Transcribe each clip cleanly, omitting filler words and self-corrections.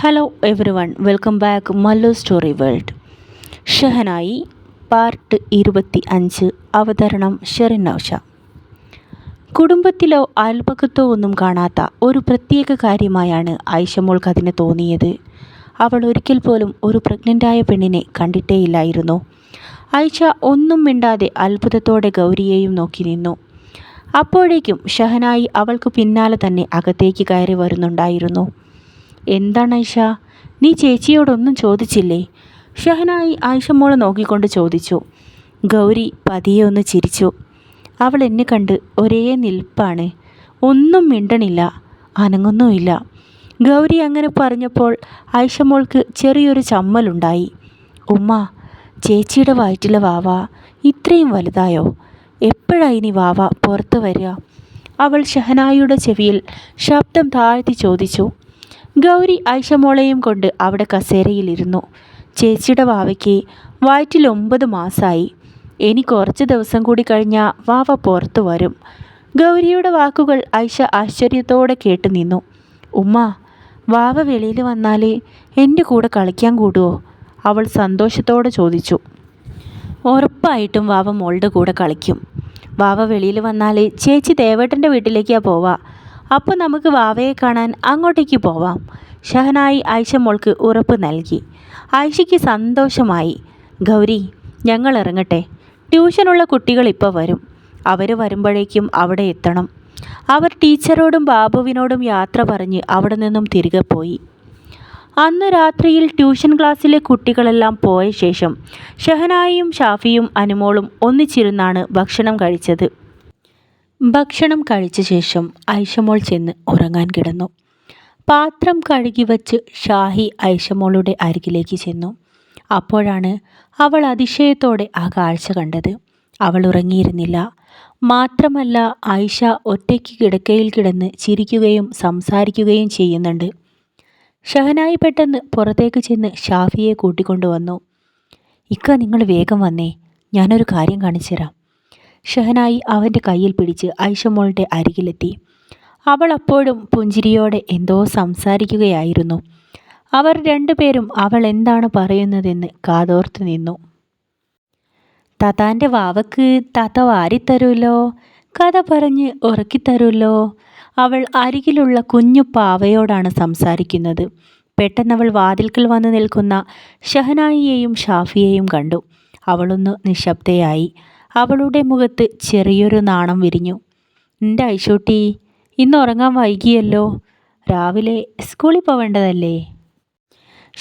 Hello every one, welcome back Mallu story world. Shehnai part 25. അവതരണം ഷെറിൻ നൗഷ. കുടുംബത്തിലോ അയൽപക്കത്തോ ഒന്നും കാണാത്ത ഒരു പ്രത്യേക കാര്യമായാണ് ആയിഷമോൾക്ക് അതിന് തോന്നിയത്. അവൾ ഒരിക്കൽ പോലും ഒരു പ്രഗ്നൻ്റായ പെണ്ണിനെ കണ്ടിട്ടേയില്ലായിരുന്നു. ആയിഷ ഒന്നും മിണ്ടാതെ അത്ഭുതത്തോടെ ഗൗരിയെയും നോക്കി നിന്നു. അപ്പോഴേക്കും ഷഹനായി അവൾക്ക് പിന്നാലെ തന്നെ അകത്തേക്ക് കയറി വരുന്നുണ്ടായിരുന്നു. എന്താണ് ആയിഷ, നീ ചേച്ചിയോടൊന്നും ചോദിച്ചില്ലേ? ഷഹനായി ആയിഷമോളെ നോക്കിക്കൊണ്ട് ചോദിച്ചു. ഗൗരി പതിയെ ഒന്ന് ചിരിച്ചു. അവൾ എന്നെ കണ്ട് ഒരേ നിൽപ്പാണ്, ഒന്നും മിണ്ടണില്ല, അനങ്ങുന്നുമില്ല. ഗൗരി അങ്ങനെ പറഞ്ഞപ്പോൾ ആയിഷമോൾക്ക് ചെറിയൊരു ചമ്മലുണ്ടായി. ഉമ്മ, ചേച്ചിയുടെ വയറ്റിലെ വാവ ഇത്രയും വലുതായോ? എപ്പോഴായി നീ വാവ പുറത്ത് വരിക? അവൾ ഷഹനായിയുടെ ചെവിയിൽ ശബ്ദം താഴ്ത്തി ചോദിച്ചു. ഗൗരി ആയിഷമോളെയും കൊണ്ട് അവിടെ കസേരയിലിരുന്നു. ചേച്ചിയുടെ വാവയ്ക്ക് വയറ്റിൽ 9 മാസമായി. ഇനി കുറച്ച് ദിവസം കൂടി കഴിഞ്ഞാൽ വാവ പുറത്തു വരും. ഗൗരിയുടെ വാക്കുകൾ ആയിഷ ആശ്ചര്യത്തോടെ കേട്ടു നിന്നു. ഉമ്മ, വാവ വെളിയിൽ വന്നാൽ എൻ്റെ കൂടെ കളിക്കാൻ കൂടുമോ? അവൾ സന്തോഷത്തോടെ ചോദിച്ചു. ഉറപ്പായിട്ടും വാവ മോളുടെ കൂടെ കളിക്കും. വാവ വെളിയിൽ വന്നാൽ ചേച്ചി ദേവേട്ടൻ്റെ വീട്ടിലേക്കാണ് പോവാ. അപ്പോൾ നമുക്ക് വാവയെ കാണാൻ അങ്ങോട്ടേക്ക് പോവാം. ഷഹനായി ആയിഷമോൾക്ക് ഉറപ്പ് നൽകി. ആയിഷയ്ക്ക് സന്തോഷമായി. ഗൗരി, ഞങ്ങൾ ഇറങ്ങട്ടെ. ട്യൂഷനുള്ള കുട്ടികൾ ഇപ്പോൾ വരും. അവർ വരുമ്പോഴേക്കും അവിടെ എത്തണം. അവർ ടീച്ചറോടും ബാബുവിനോടും യാത്ര പറഞ്ഞ് അവിടെ നിന്നും തിരികെ പോയി. അന്ന് രാത്രിയിൽ ട്യൂഷൻ ക്ലാസ്സിലെ കുട്ടികളെല്ലാം പോയ ശേഷം ഷഹനായിയും ഷാഫിയും അനുമോളും ഒന്നിച്ചിരുന്നാണ് ഭക്ഷണം കഴിച്ചത്. ഭക്ഷണം കഴിച്ച ശേഷം ആയിഷമോൾ ചെന്ന് ഉറങ്ങാൻ കിടന്നു. പാത്രം കഴുകി വച്ച് ഷാഹി ആയിഷമോളുടെ അരികിലേക്ക് ചെന്നു. അപ്പോഴാണ് അവൾ അതിശയത്തോടെ ആ കാഴ്ച കണ്ടത്. അവൾ ഉറങ്ങിയിരുന്നില്ല. മാത്രമല്ല, ആയിഷ ഒറ്റയ്ക്ക് കിടക്കയിൽ കിടന്ന് ചിരിക്കുകയും സംസാരിക്കുകയും ചെയ്യുന്നുണ്ട്. ഷഹനായി പെട്ടെന്ന് പുറത്തേക്ക് ചെന്ന് ഷാഫിയെ കൂട്ടിക്കൊണ്ടുവന്നു. ഇക്ക, നിങ്ങൾ വേഗം വന്നേ, ഞാനൊരു കാര്യം കാണിച്ചു തരാം. ഷഹനായി അവൻ്റെ കയ്യിൽ പിടിച്ച് ആയിഷമോളുടെ അരികിലെത്തി. അവൾ അപ്പോഴും പുഞ്ചിരിയോടെ എന്തോ സംസാരിക്കുകയായിരുന്നു. അവർ രണ്ടുപേരും അവൾ എന്താണ് പറയുന്നതെന്ന് കാതോർത്ത് നിന്നു. താത്താൻ്റെ വാവക്ക് താത്ത വാരിത്തരുമല്ലോ, കഥ പറഞ്ഞ് ഉറക്കിത്തരുമല്ലോ. അവൾ അരികിലുള്ള കുഞ്ഞു പാവയോടാണ് സംസാരിക്കുന്നത്. പെട്ടെന്നവൾ വാതിൽക്കൽ വന്ന് നിൽക്കുന്ന ഷഹനായിയെയും ഷാഫിയെയും കണ്ടു. അവളൊന്ന് നിശബ്ദയായി. അവളുടെ മുഖത്ത് ചെറിയൊരു നാണം വിരിഞ്ഞു. എൻ്റെ ഐശൂട്ടി, ഇന്ന് ഉറങ്ങാൻ വൈകിയല്ലോ. രാവിലെ സ്കൂളിൽ പോവേണ്ടതല്ലേ?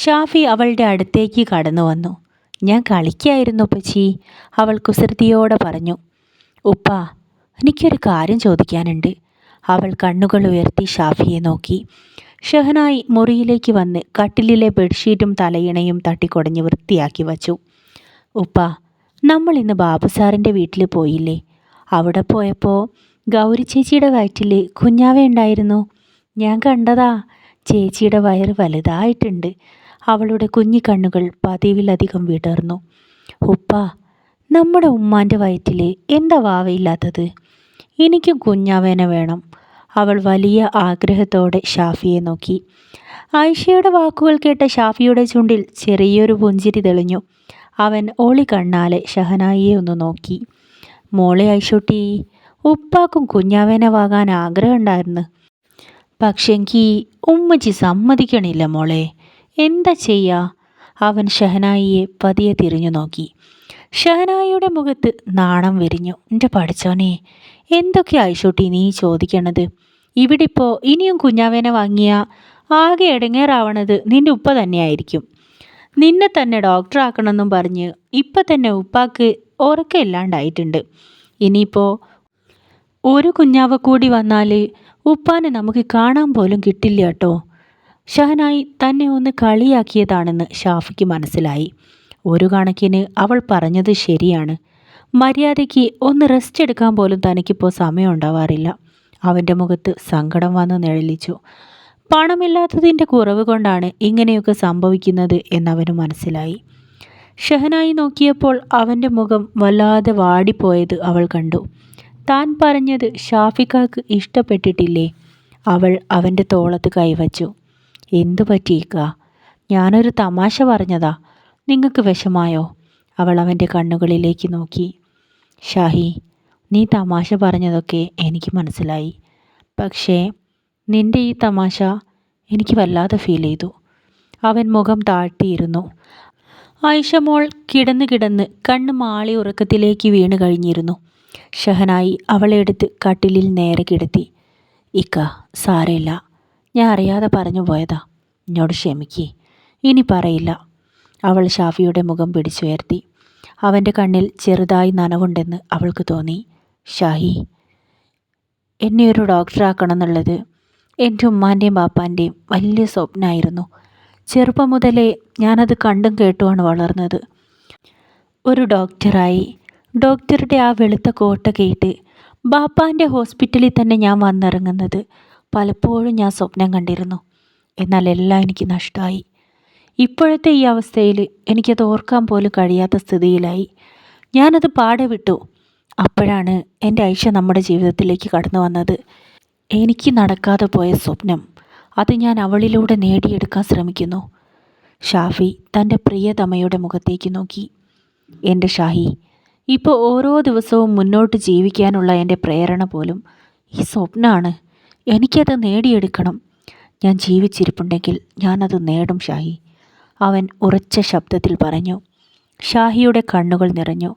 ഷാഫി അവളുടെ അടുത്തേക്ക് കടന്നു വന്നു. ഞാൻ കളിക്കായിരുന്നു ഉപ്പച്ചി, അവൾ കുസൃതിയോടെ പറഞ്ഞു. ഉപ്പ, എനിക്കൊരു കാര്യം ചോദിക്കാനുണ്ട്. അവൾ കണ്ണുകൾ ഉയർത്തി ഷാഫിയെ നോക്കി. ഷഹനായി മുറിയിലേക്ക് വന്ന് കട്ടിലിലെ ബെഡ്ഷീറ്റും തലയിണയും തട്ടിക്കൊടഞ്ഞ് വൃത്തിയാക്കി വച്ചു. ഉപ്പ, നമ്മൾ ഇന്ന് ബാബു സാറിൻ്റെ വീട്ടിൽ പോയില്ലേ? അവിടെ പോയപ്പോൾ ഗൗരി ചേച്ചിയുടെ വയറ്റിൽ കുഞ്ഞാവ ഉണ്ടായിരുന്നു. ഞാൻ കണ്ടതാ. ചേച്ചിയുടെ വയറ് വലുതായിട്ടുണ്ട്. അവളുടെ കുഞ്ഞിക്കണ്ണുകൾ പതിവിലധികം വിടർന്നു. ഉപ്പ, നമ്മുടെ ഉമ്മാൻ്റെ വയറ്റിൽ എന്താ വാവയില്ലാത്തത്? എനിക്കും കുഞ്ഞാവേനെ വേണം. അവൾ വലിയ ആഗ്രഹത്തോടെ ഷാഫിയെ നോക്കി. ആയിഷയുടെ വാക്കുകൾ കേട്ട ഷാഫിയുടെ ചുണ്ടിൽ ചെറിയൊരു പുഞ്ചിരി തെളിഞ്ഞു. അവൻ ഓളി കണ്ണാലെ ഷഹനായിയെ ഒന്ന് നോക്കി. മോളെ ഐശൂട്ടി, ഉപ്പാക്കും കുഞ്ഞാവേനവാകാൻ ആഗ്രഹമുണ്ടായിരുന്നു. പക്ഷെങ്കിൽ ഉമ്മച്ചി സമ്മതിക്കണില്ല മോളെ. എന്താ ചെയ്യുക? അവൻ ഷഹനായിയെ പതിയെ തിരിഞ്ഞു നോക്കി. ഷഹനായിയുടെ മുഖത്ത് നാണം വിരിഞ്ഞു. എൻ്റെ പഠിച്ചോനെ, എന്തൊക്കെ ഐശൂട്ടി നീ ചോദിക്കണത്? ഇവിടെ ഇപ്പോൾ ഇനിയും കുഞ്ഞാവേനെ വാങ്ങിയ ആകെ ഇടങ്ങേറാവണത് നിൻ്റെ ഉപ്പ തന്നെയായിരിക്കും. നിന്നെ തന്നെ ഡോക്ടറാക്കണമെന്നും പറഞ്ഞ് ഇപ്പം തന്നെ ഉപ്പാക്ക് ഉറക്കമില്ലാണ്ടായിട്ടുണ്ട്. ഇനിയിപ്പോൾ ഒരു കുഞ്ഞാവ കൂടി വന്നാൽ ഉപ്പാനെ നമുക്ക് കാണാൻ പോലും കിട്ടില്ല കേട്ടോ. ഷഹനായി തന്നെ ഒന്ന് കളിയാക്കിയതാണെന്ന് ഷാഫിക്ക് മനസ്സിലായി. ഒരു കണക്കിന് അവൾ പറഞ്ഞത് ശരിയാണ്. മര്യാദയ്ക്ക് ഒന്ന് റെസ്റ്റ് എടുക്കാൻ പോലും തനിക്കിപ്പോൾ സമയം ഉണ്ടാവാറില്ല. അവൻ്റെ മുഖത്ത് സങ്കടം വന്ന് നിഴലിച്ചു. പണമില്ലാത്തതിൻ്റെ കുറവ് കൊണ്ടാണ് ഇങ്ങനെയൊക്കെ സംഭവിക്കുന്നത് എന്നവന് മനസ്സിലായി. ഷഹനായി നോക്കിയപ്പോൾ അവൻ്റെ മുഖം വല്ലാതെ വാടിപ്പോയത് അവൾ കണ്ടു. താൻ പറഞ്ഞത് ഷാഫിക്കാക്ക് ഇഷ്ടപ്പെട്ടിട്ടില്ലേ? അവൾ അവൻ്റെ തോളത്ത് കൈവച്ചു. എന്തു പറ്റിയിക്ക? ഞാനൊരു തമാശ പറഞ്ഞതാ. നിങ്ങൾക്ക് വിഷമായോ? അവൾ അവൻ്റെ കണ്ണുകളിലേക്ക് നോക്കി. ഷാഹി, നീ തമാശ പറഞ്ഞതൊക്കെ എനിക്ക് മനസ്സിലായി. പക്ഷേ നിൻ്റെ ഈ തമാശ എനിക്ക് വല്ലാതെ ഫീൽ ചെയ്തു. അവൻ മുഖം താഴ്ത്തിയിരുന്നു. ആയിഷ മോൾ കിടന്ന് കിടന്ന് കണ്ണ് മാളി ഉറക്കത്തിലേക്ക് വീണ് കഴിഞ്ഞിരുന്നു. ഷഹനായി അവളെ എടുത്ത് കട്ടിലിൽ നേരെ കിടത്തി. ഇക്ക, സാരമില്ല, ഞാൻ അറിയാതെ പറഞ്ഞു പോയതാ. എന്നോട് ക്ഷമിക്കേ, ഇനി പറയില്ല. അവൾ ഷാഫിയുടെ മുഖം പിടിച്ചുയർത്തി. അവൻ്റെ കണ്ണിൽ ചെറുതായി നനവുണ്ടെന്ന് അവൾക്ക് തോന്നി. ഷാഹി, എന്നെ ഒരു ഡോക്ടറാക്കണം എന്നുള്ളത് എൻ്റെ ഉമ്മാൻ്റെയും ബാപ്പാൻ്റെയും വലിയ സ്വപ്നമായിരുന്നു. ചെറുപ്പം മുതലേ ഞാനത് കണ്ടും കേട്ടുമാണ് വളർന്നത്. ഒരു ഡോക്ടറായി ഡോക്ടറുടെ ആ വെളുത്ത കോട്ടൊക്കെ ഇട്ട് ബാപ്പാൻ്റെ ഹോസ്പിറ്റലിൽ തന്നെ ഞാൻ വന്നിറങ്ങുന്നത് പലപ്പോഴും ഞാൻ സ്വപ്നം കണ്ടിരുന്നു. എന്നാൽ എല്ലാം എനിക്ക് നഷ്ടമായി. ഇപ്പോഴത്തെ ഈ അവസ്ഥയിൽ എനിക്കത് ഓർക്കാൻ പോലും കഴിയാത്ത സ്ഥിതിയിലായി. ഞാനത് പാടെ വിട്ടു. അപ്പോഴാണ് എൻ്റെ ആയിഷ നമ്മുടെ ജീവിതത്തിലേക്ക് കടന്നു വന്നത്. എനിക്ക് നടക്കാതെ പോയ സ്വപ്നം, അത് ഞാൻ അവളിലൂടെ നേടിയെടുക്കാൻ ശ്രമിക്കുന്നു. ഷാഫി തൻ്റെ പ്രിയതമയുടെ മുഖത്തേക്ക് നോക്കി. എൻ്റെ ഷാഹി, ഇപ്പോൾ ഓരോ ദിവസവും മുന്നോട്ട് ജീവിക്കാനുള്ള എൻ്റെ പ്രേരണ പോലും ഈ സ്വപ്നമാണ്. എനിക്കത് നേടിയെടുക്കണം. ഞാൻ ജീവിച്ചിരിപ്പുണ്ടെങ്കിൽ ഞാനത് നേടും ഷാഹി, അവൻ ഉറച്ച ശബ്ദത്തിൽ പറഞ്ഞു. ഷാഹിയുടെ കണ്ണുകൾ നിറഞ്ഞു.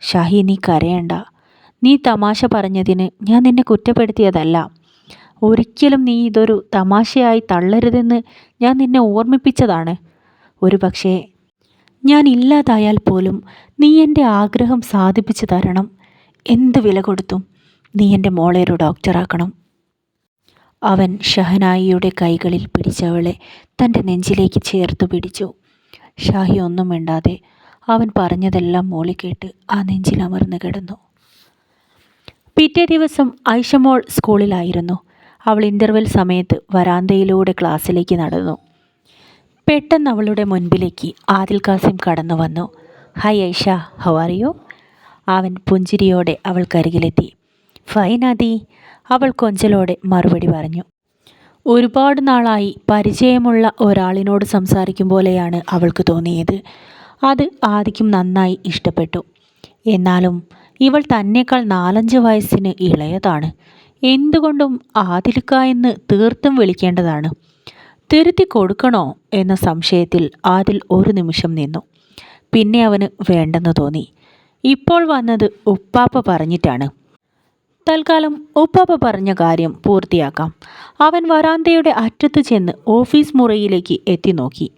ഷാഹി, നീ കരയണ്ട. നീ തമാശ പറഞ്ഞതിന് ഞാൻ നിന്നെ കുറ്റപ്പെടുത്തിയതല്ല. ഒരിക്കലും നീ ഇതൊരു തമാശയായി തള്ളരുതെന്ന് ഞാൻ നിന്നെ ഓർമ്മിപ്പിച്ചതാണ്. ഒരു പക്ഷേ ഞാൻ ഇല്ലാതായാൽ പോലും നീ എൻ്റെ ആഗ്രഹം സാധിപ്പിച്ചു തരണം. എന്ത് വില കൊടുത്തും നീ എൻ്റെ മോളെ ഒരു ഡോക്ടറാക്കണം. അവൻ ഷഹനായിയുടെ കൈകളിൽ പിടിച്ചവളെ തൻ്റെ നെഞ്ചിലേക്ക് ചേർത്തു പിടിച്ചു. ഷാഹി ഒന്നും മിണ്ടാതെ അവൻ പറഞ്ഞതെല്ലാം മൂളിക്കേട്ട് ആ നെഞ്ചിൽ അമർന്നു കിടന്നു. പിറ്റേ ദിവസം ഐഷമോൾ സ്കൂളിലായിരുന്നു. അവൾ ഇൻ്റർവെൽ സമയത്ത് വരാന്തയിലൂടെ ക്ലാസ്സിലേക്ക് നടന്നു. പെട്ടെന്ന് അവളുടെ മുൻപിലേക്ക് ആദിൽ കാസിം കടന്നു വന്നു. Hi Aisha, how are you? അവൻ പുഞ്ചിരിയോടെ അവൾക്കരികിലെത്തി. ഫൈൻ ആദി, അവൾ കൊഞ്ചലോടെ മറുപടി പറഞ്ഞു. ഒരുപാട് നാളായി പരിചയമുള്ള ഒരാളിനോട് സംസാരിക്കും പോലെയാണ് അവൾക്ക് തോന്നിയത്. അത് ആദിക്കും നന്നായി ഇഷ്ടപ്പെട്ടു. എന്നാലും ഇവൾ തന്നേക്കാൾ 4-5 വയസ്സിന് ഇളയതാണ്. എന്തുകൊണ്ടും ആദിൽക്ക എന്ന് തീർത്തും വിളിക്കേണ്ടതാണ്. തിരുത്തി കൊടുക്കണോ എന്ന സംശയത്തിൽ ആദിൽ ഒരു നിമിഷം നിന്നു. പിന്നെ അവന് വേണ്ടെന്ന് തോന്നി. ഇപ്പോൾ വന്നത് ഉപ്പാപ്പ പറഞ്ഞിട്ടാണ്. തൽക്കാലം ഉപ്പാപ്പ പറഞ്ഞ കാര്യം പൂർത്തിയാക്കാം. അവൻ വരാന്തയുടെ അറ്റത്ത് ചെന്ന് ഓഫീസ് മുറിയിലേക്ക് എത്തി നോക്കി.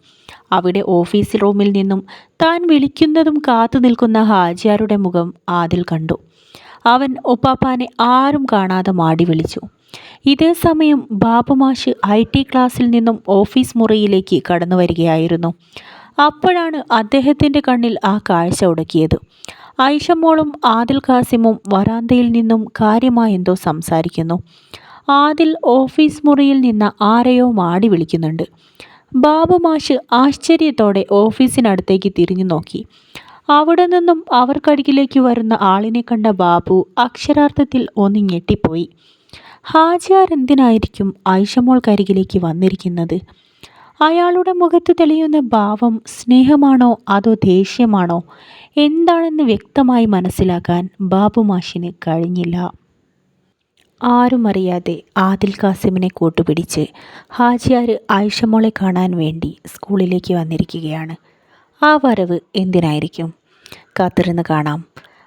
അവിടെ ഓഫീസ് റൂമിൽ നിന്നും താൻ വിളിക്കുന്നതും കാത്തു നിൽക്കുന്ന ഹാജിയാരുടെ മുഖം ആദിൽ കണ്ടു. അവൻ ഉപ്പാപ്പാനെ ആരും കാണാതെ മാടി വിളിച്ചു. ഇതേ സമയം ബാബുമാഷ് IT ക്ലാസ്സിൽ നിന്നും ഓഫീസ് മുറിയിലേക്ക് കടന്നു വരികയായിരുന്നു. അപ്പോഴാണ് അദ്ദേഹത്തിൻ്റെ കണ്ണിൽ ആ കാഴ്ച ഉടക്കിയത്. ഐഷമോളും ആദിൽ കാസിമും വരാന്തയിൽ നിന്നും കാര്യമായി എന്തോ സംസാരിക്കുന്നു. ആദിൽ ഓഫീസ് മുറിയിൽ നിന്ന് ആരെയോ മാടി വിളിക്കുന്നുണ്ട്. ബാബുമാഷ് ആശ്ചര്യത്തോടെ ഓഫീസിനടുത്തേക്ക് തിരിഞ്ഞു നോക്കി. അവിടെ നിന്നും അവർക്കരികിലേക്ക് വരുന്ന ആളിനെ കണ്ട ബാബു അക്ഷരാർത്ഥത്തിൽ ഒന്ന് ഞെട്ടിപ്പോയി. ഹാജിയാർ എന്തിനായിരിക്കും ഐഷമോൾക്കരികിലേക്ക് വന്നിരിക്കുന്നത്? അയാളുടെ മുഖത്ത് തെളിയുന്ന ഭാവം സ്നേഹമാണോ അതോ ദേഷ്യമാണോ എന്താണെന്ന് വ്യക്തമായി മനസ്സിലാക്കാൻ ബാബുമാഷിന് കഴിഞ്ഞില്ല. ആരും അറിയാതെ ആദിൽ കാസിമിനെ കൂട്ടുപിടിച്ച് ഹാജിയാർ ഐഷമോളെ കാണാൻ വേണ്ടി സ്കൂളിലേക്ക് വന്നിരിക്കുകയാണ്. ആ വരവ് എന്തിനായിരിക്കും? കാത്തിരുന്ന് കാണാം.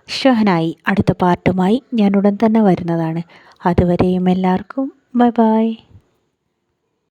ഷഹനായി അടുത്ത പാർട്ടുമായി ഞാൻ ഉടൻ തന്നെ വരുന്നതാണ്. അതുവരെയും എല്ലാവർക്കും ബൈ ബൈ.